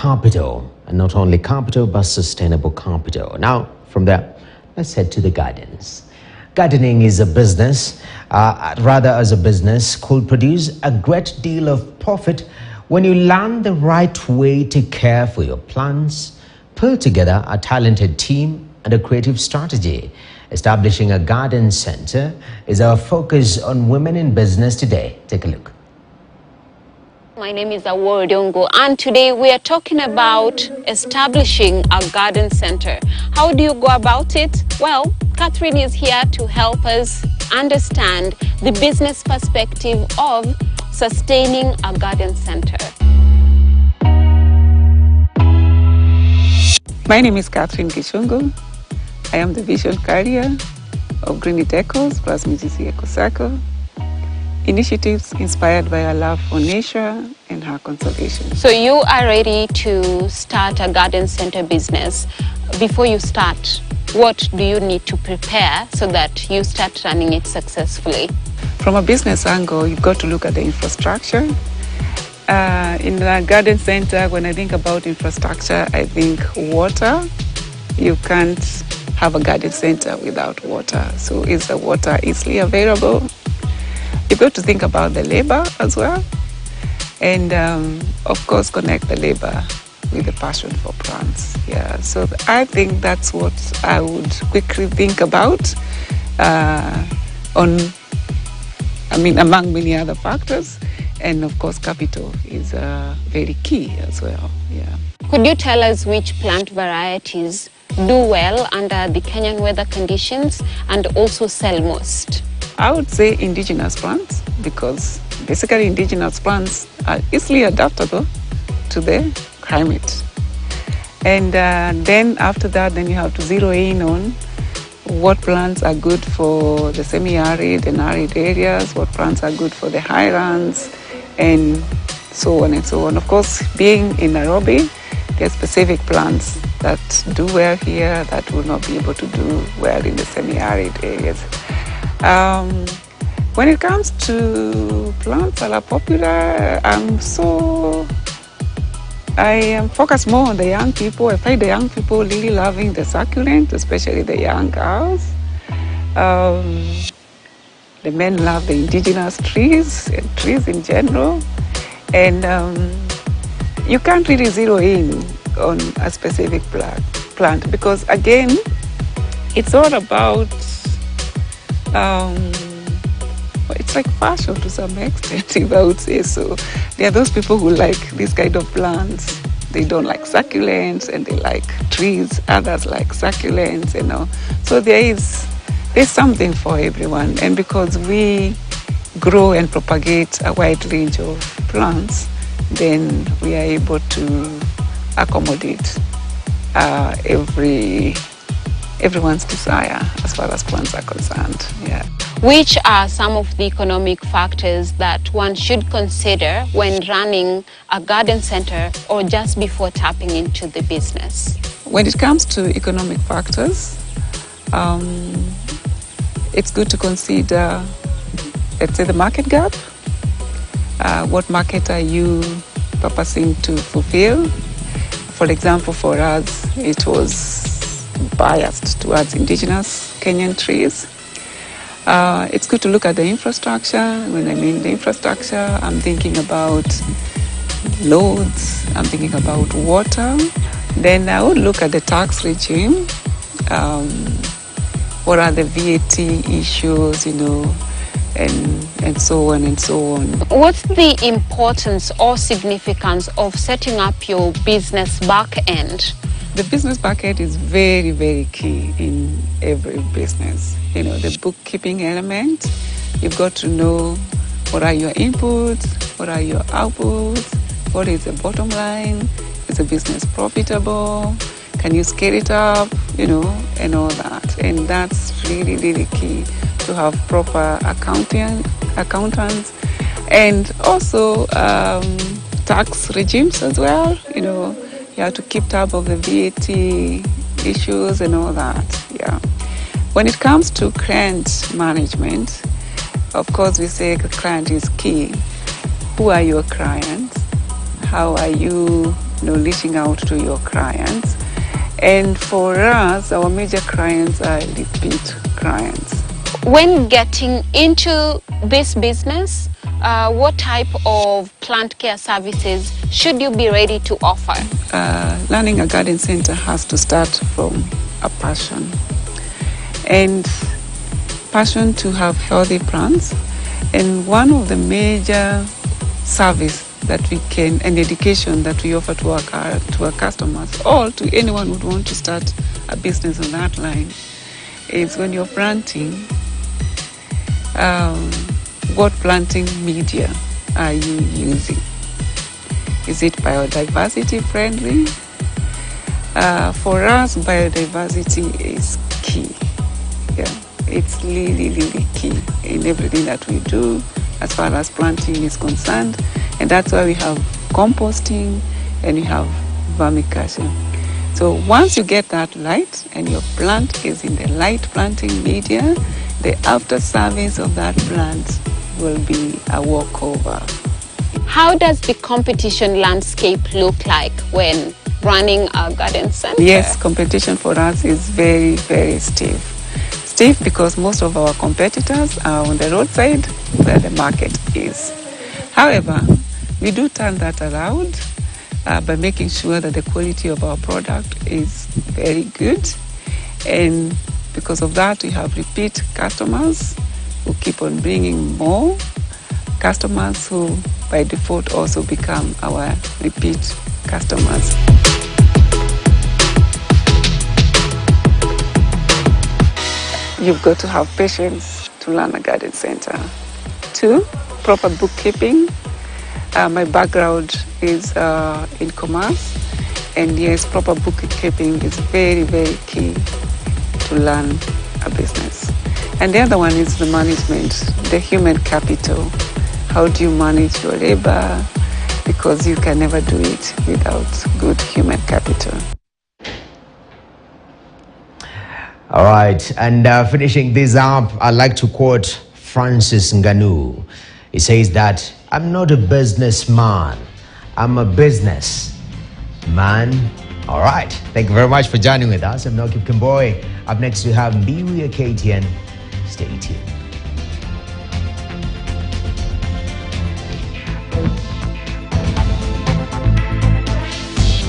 capital, and not only capital but sustainable capital. Now, from there, let's head to the gardens. Gardening is a business, as a business, could produce a great deal of profit when you learn the right way to care for your plants, pull together a talented team and a creative strategy. Establishing a garden center is our focus on women in business today. Take a look. My name is Aworodongo, and today we are talking about establishing a garden center. How do you go about it? Well, Catherine is here to help us understand the business perspective of sustaining a garden center. My name is Catherine Kishungu. I am the vision carrier of Green Decos plus Mizisi Eco Circle, initiatives inspired by our love for nature and her conservation. So you are ready to start a garden center business. Before you start, what do you need to prepare so that you start running it successfully? From a business angle, you've got to look at the infrastructure. In a garden center, when I think about infrastructure, I think water. You can't have a garden center without water. So is the water easily available? You've got to think about the labor as well. And of course, connect the labor with the passion for plants. Yeah, so I think that's what I would quickly think about among many other factors. And of course, capital is very key as well. Yeah. Could you tell us which plant varieties do well under the Kenyan weather conditions and also sell most? I would say indigenous plants, because basically indigenous plants are easily adaptable to the climate. And then after that, then you have to zero in on what plants are good for the semi-arid and arid areas, what plants are good for the highlands, and so on and so on. Of course, being in Nairobi, there are specific plants that do well here that will not be able to do well in the semi-arid areas. When it comes to plants that are popular, I am focused more on the young people. I find the young people really loving the succulent, especially the young girls. The men love the indigenous trees and trees in general. And you can't really zero in on a specific plant because, again, it's all about, it's like fashion to some extent, if I would say so. There are those people who like this kind of plants. They don't like succulents and they like trees. Others like succulents, you know. So there's something for everyone. And because we grow and propagate a wide range of plants, then we are able to accommodate everyone's desire as far as plants are concerned. Yeah. Which are some of the economic factors that one should consider when running a garden center or just before tapping into the business? When it comes to economic factors, it's good to consider, let's say, the market gap. What market are you purposing to fulfill? For example, for us, it was biased towards indigenous Kenyan trees. It's good to look at the infrastructure. When I mean the infrastructure, I'm thinking about loads, I'm thinking about water. Then I would look at the tax regime. What are the VAT issues, you know, and so on and so on. What's the importance or significance of setting up your business back end? The business back end is very, very key in every business. You know, the bookkeeping element, you've got to know what are your inputs, what are your outputs, what is the bottom line, is the business profitable, can you scale it up, you know, and all that. And that's really, really key to have proper accountants and also tax regimes as well. You know, you have to keep tab of the VAT issues and all that. Yeah. When it comes to client management, of course, we say the client is key. Who are your clients? How are you reaching out to your clients. And for us, our major clients are repeat clients. When getting into this business, what type of plant care services should you be ready to offer? Running a garden center has to start from a passion. And passion to have healthy plants. And one of the major service that we can, and education that we offer to our customers, or to anyone who would want to start a business on that line, is when you're planting, what planting media are you using? Is it biodiversity friendly? For us, biodiversity is key. Yeah, it's really, really key in everything that we do as far as planting is concerned. And that's why we have composting and we have vermiculture. So once you get that right and your plant is in the right planting media, the after service of that plant will be a walkover. How does the competition landscape look like when running a garden center? Yes, competition for us is very, very stiff. Stiff because most of our competitors are on the roadside where the market is. However, we do turn that around by making sure that the quality of our product is very good. And because of that, we have repeat customers who keep on bringing more customers who by default also become our repeat customers. You've got to have patience to run a garden center. 2, proper bookkeeping. My background is in commerce, and yes, proper bookkeeping is very, very key to run a business. And the other one is the management, the human capital. How do you manage your labor? Because you can never do it without good human capital. All right, and finishing this up, I'd like to quote Francis Ngannou. He says that, "I'm not a businessman, I'm a business man." All right, thank you very much for joining with us. I'm Noki Kimboy. Up next, we have Mbiwi KTN. Stay tuned.